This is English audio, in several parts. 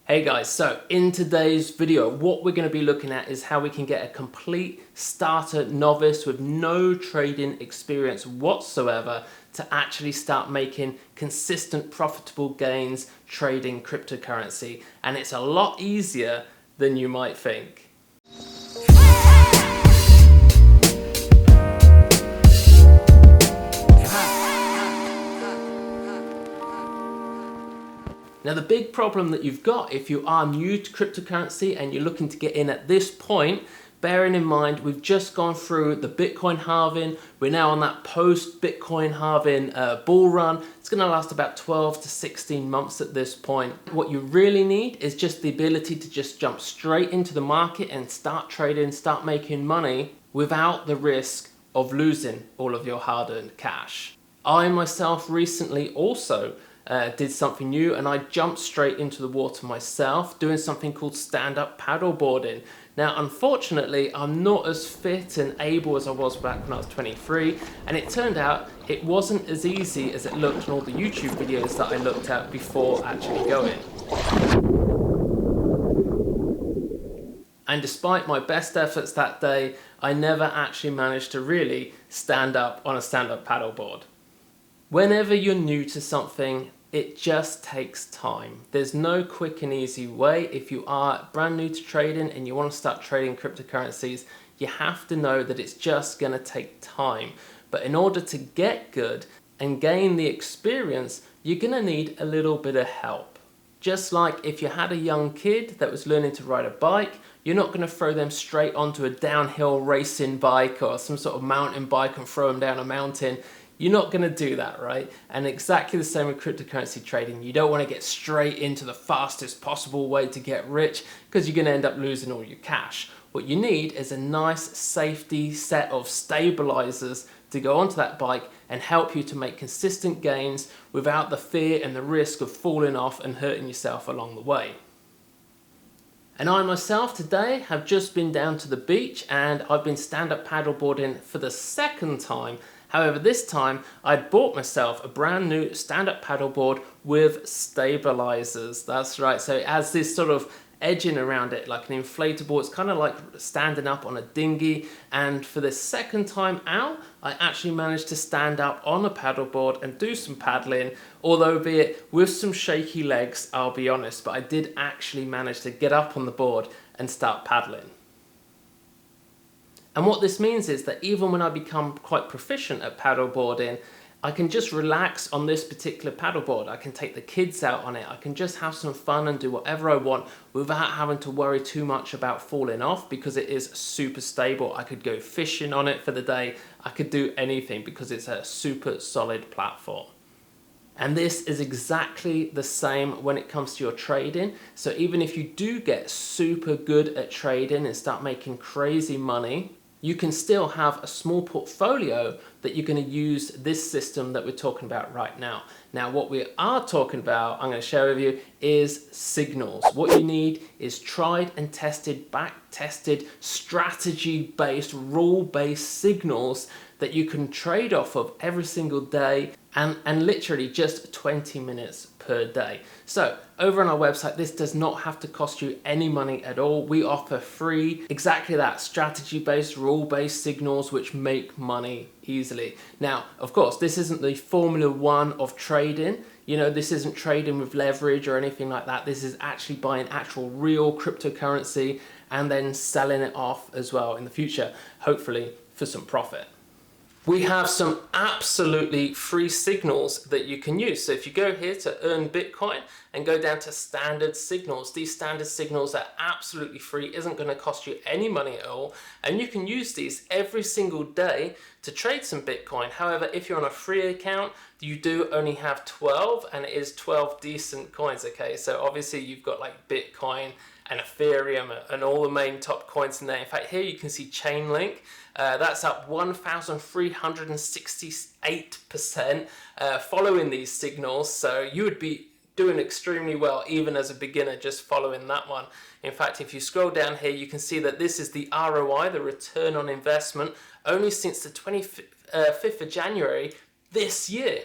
Hey guys, so in today's video, what we're going to be looking at is how we can get a complete starter novice with no trading experience whatsoever to actually start making consistent profitable gains trading cryptocurrency. And it's a lot easier than you might think. Now, the big problem that you've got if you are new to cryptocurrency and you're looking to get in at this point, bearing in mind we've just gone through the Bitcoin halving, we're now on that post-Bitcoin halving bull run. It's going to last about 12 to 16 months at this point. What you really need is just the ability to just jump straight into the market and start trading, start making money without the risk of losing all of your hard-earned cash. I myself recently also did something new, and I jumped straight into the water myself, doing something called stand-up paddleboarding. Now, unfortunately, I'm not as fit and able as I was back when I was 23, and it turned out it wasn't as easy as it looked in all the YouTube videos that I looked at before actually going. And despite my best efforts that day, I never actually managed to really stand up on a stand-up paddleboard. Whenever you're new to something, it just takes time. There's no quick and easy way. If you are brand new to trading and you want to start trading cryptocurrencies, you have to know that it's just going to take time. But in order to get good and gain the experience, you're going to need a little bit of help. Just like if you had a young kid that was learning to ride a bike, you're not going to throw them straight onto a downhill racing bike or some sort of mountain bike and throw them down a mountain. You're not going to do that, right? And exactly the same with cryptocurrency trading. You don't want to get straight into the fastest possible way to get rich because you're going to end up losing all your cash. What you need is a nice safety set of stabilizers to go onto that bike and help you to make consistent gains without the fear and the risk of falling off and hurting yourself along the way. And I myself today have just been down to the beach and I've been stand-up paddleboarding for the second time. However, this time I'd bought myself a brand new stand-up paddleboard with stabilizers. That's right, so it has this sort of edging around it like an inflatable. It's kind of like standing up on a dinghy, and for the second time out I actually managed to stand up on a paddleboard and do some paddling, although be it with some shaky legs, I'll be honest, but I did actually manage to get up on the board and start paddling. And what this means is that even when I become quite proficient at paddleboarding, I can just relax on this particular paddleboard. I can take the kids out on it. I can just have some fun and do whatever I want without having to worry too much about falling off because it is super stable. I could go fishing on it for the day. I could do anything because it's a super solid platform. And this is exactly the same when it comes to your trading. So even if you do get super good at trading and start making crazy money, you can still have a small portfolio that you're going to use this system that we're talking about right now. Now, what we are talking about, I'm going to share with you, is signals. What you need is tried and tested, back-tested, strategy-based, rule-based signals that you can trade off of every single day and literally just 20 minutes per day. So over on our website, this does not have to cost you any money at all. We offer free, exactly that, strategy-based, rule-based signals which make money easily. Now, of course, this isn't the Formula One of trading. You know, this isn't trading with leverage or anything like that. This is actually buying actual real cryptocurrency and then selling it off as well in the future, hopefully for some profit. We have some absolutely free signals that you can use. So if you go here to earn Bitcoin and go down to standard signals, these standard signals are absolutely free, isn't going to cost you any money at all. And you can use these every single day to trade some Bitcoin. However, if you're on a free account, you do only have 12, and it is 12 decent coins, okay? So obviously you've got like Bitcoin and Ethereum and all the main top coins in there. In fact, here you can see Chainlink. That's up 1,368% following these signals. So you would be doing extremely well even as a beginner just following that one. In fact, if you scroll down here, you can see that this is the ROI, the return on investment, only since the 25th of January this year.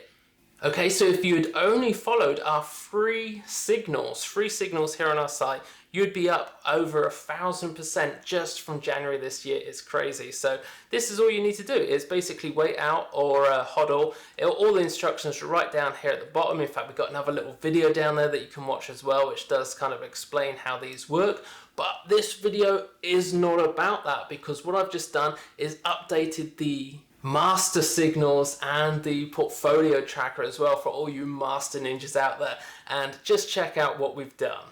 Okay, so if you'd only followed our free signals here on our site, you'd be up over 1,000% just from January this year. It's crazy. So this is all you need to do is basically wait out or HODL. All the instructions are right down here at the bottom. In fact, we've got another little video down there that you can watch as well, which does kind of explain how these work. But this video is not about that, because what I've just done is updated the master signals and the portfolio tracker as well for all you master ninjas out there, and just check out what we've done.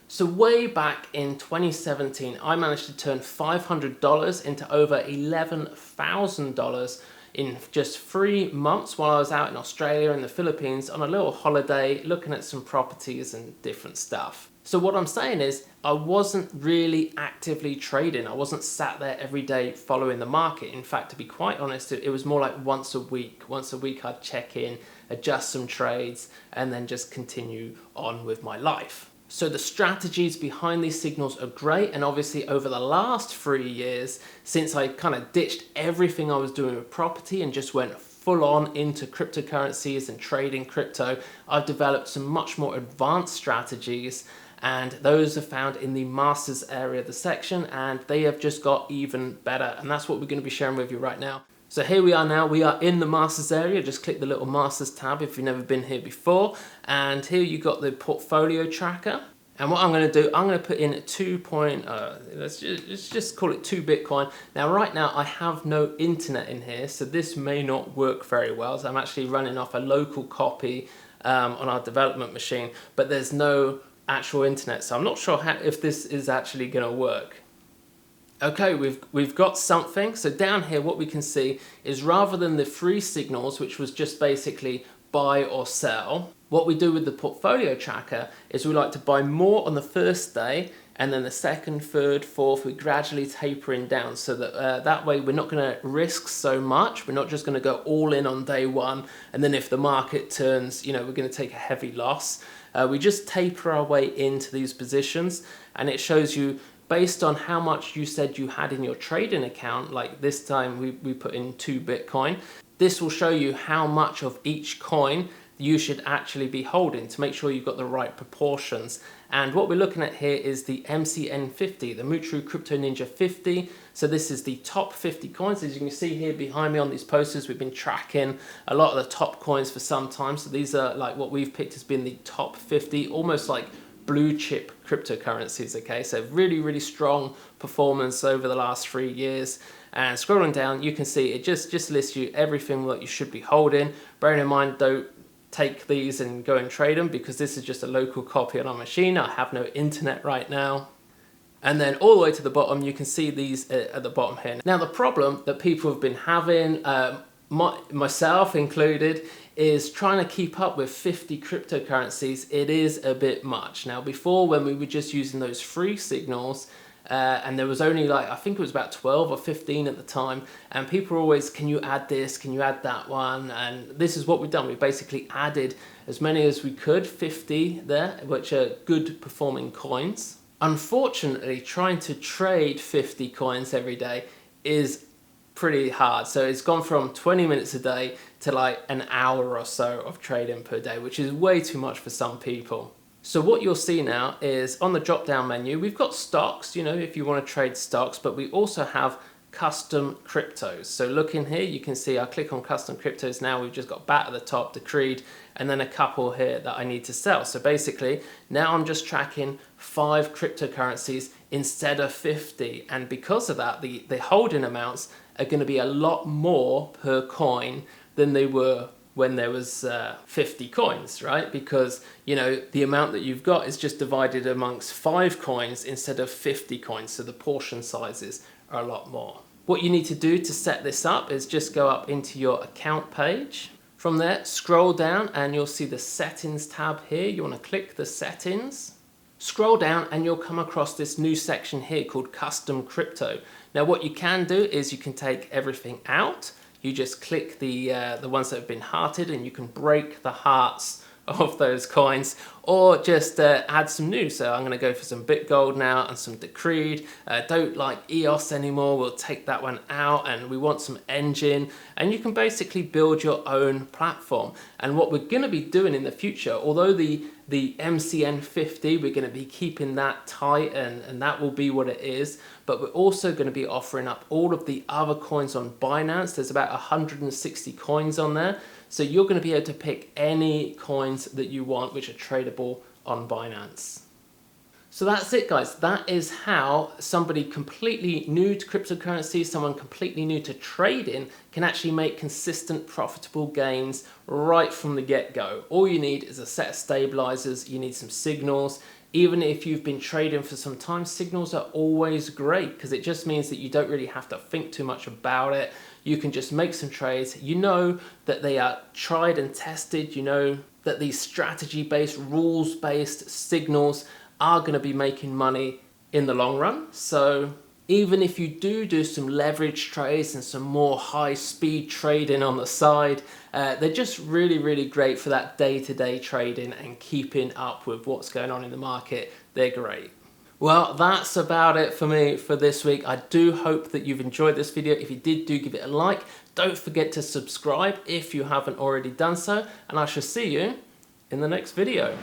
So way back in 2017, I managed to turn $500 into over $11,000 in just 3 months while I was out in Australia and the Philippines on a little holiday looking at some properties and different stuff. So what I'm saying is I wasn't really actively trading. I wasn't sat there every day following the market. In fact, to be quite honest, it was more like once a week. Once a week I'd check in, adjust some trades, and then just continue on with my life. So the strategies behind these signals are great, and obviously over the last 3 years, since I kind of ditched everything I was doing with property and just went full on into cryptocurrencies and trading crypto, I've developed some much more advanced strategies, and those are found in the masters area of the section, and they have just got even better, and that's what we're going to be sharing with you right now. So here we are now, we are in the masters area. Just click the little masters tab if you've never been here before, and here you got the portfolio tracker. And what I'm going to do, I'm going to put in let's just call it 2 Bitcoin. Now right now I have no internet in here, so this may not work very well. So I'm actually running off a local copy on our development machine, but there's no actual internet, so I'm not sure if this is actually going to work. Okay, we've got something. So down here what we can see is, rather than the free signals, which was just basically buy or sell, what we do with the portfolio tracker is we like to buy more on the first day, and then the second, third, fourth, we gradually tapering down, so that that way we're not going to risk so much. We're not just going to go all in on day one, and then if the market turns, we're going to take a heavy loss. We just taper our way into these positions, and it shows you based on how much you said you had in your trading account. Like this time we put in 2 Bitcoin. This will show you how much of each coin you should actually be holding to make sure you've got the right proportions. And what we're looking at here is the MCN50, the Mutru Crypto Ninja 50. So this is the top 50 coins. As you can see here behind me on these posters, we've been tracking a lot of the top coins for some time. So these are like what we've picked as being the top 50, almost like blue chip cryptocurrencies. Okay, so really, really strong performance over the last 3 years. And scrolling down, you can see it just lists you everything that you should be holding. Bearing in mind, don't take these and go and trade them, because this is just a local copy on our machine. I have no internet right now. And then all the way to the bottom, you can see these at the bottom here. Now the problem that people have been having, myself included, is trying to keep up with 50 cryptocurrencies. It is a bit much. Now before, when we were just using those free signals, and there was only like, I think it was about 12 or 15 at the time, and people were always, can you add this, can you add that one? And this is what we've done. We basically added as many as we could, 50 there, which are good performing coins. Unfortunately, trying to trade 50 coins every day is pretty hard. So it's gone from 20 minutes a day to like an hour or so of trading per day, which is way too much for some people. So what you'll see now is on the drop down menu, we've got stocks, if you want to trade stocks, but we also have custom cryptos. So look in here, you can see I click on custom cryptos now. We've just got BAT at the top, decreed, and then a couple here that I need to sell. So basically now I'm just tracking 5 cryptocurrencies instead of 50. And because of that, the holding amounts are going to be a lot more per coin than they were when there was 50 coins, right? Because, the amount that you've got is just divided amongst 5 coins instead of 50 coins. So the portion sizes are a lot more. What you need to do to set this up is just go up into your account page. From there, scroll down and you'll see the settings tab here. You want to click the settings. Scroll down and you'll come across this new section here called custom crypto. Now what you can do is you can take everything out. You just click the ones that have been hearted, and you can break the hearts of those coins, or just add some new. So I'm going to go for some BitGold now and some Decreed. Don't like EOS anymore, we'll take that one out, and we want some Engine, and you can basically build your own platform. And what we're going to be doing in the future, although the MCN 50, we're going to be keeping that tight, and that will be what it is, but we're also going to be offering up all of the other coins on Binance. There's about 160 coins on there, so you're going to be able to pick any coins that you want which are tradable on Binance. So that's it, guys. That is how somebody completely new to cryptocurrency, someone completely new to trading, can actually make consistent profitable gains right from the get-go. All you need is a set of stabilizers, you need some signals. Even if you've been trading for some time, signals are always great because it just means that you don't really have to think too much about it. You can just make some trades. You know that they are tried and tested. You know that these strategy-based, rules-based signals are going to be making money in the long run. So even if you do some leverage trades and some more high-speed trading on the side, they're just really great for that day-to-day trading and keeping up with what's going on in the market. They're great. Well, that's about it for me for this week. I do hope that you've enjoyed this video. If you did, do give it a like. Don't forget to subscribe if you haven't already done so, and I shall see you in the next video.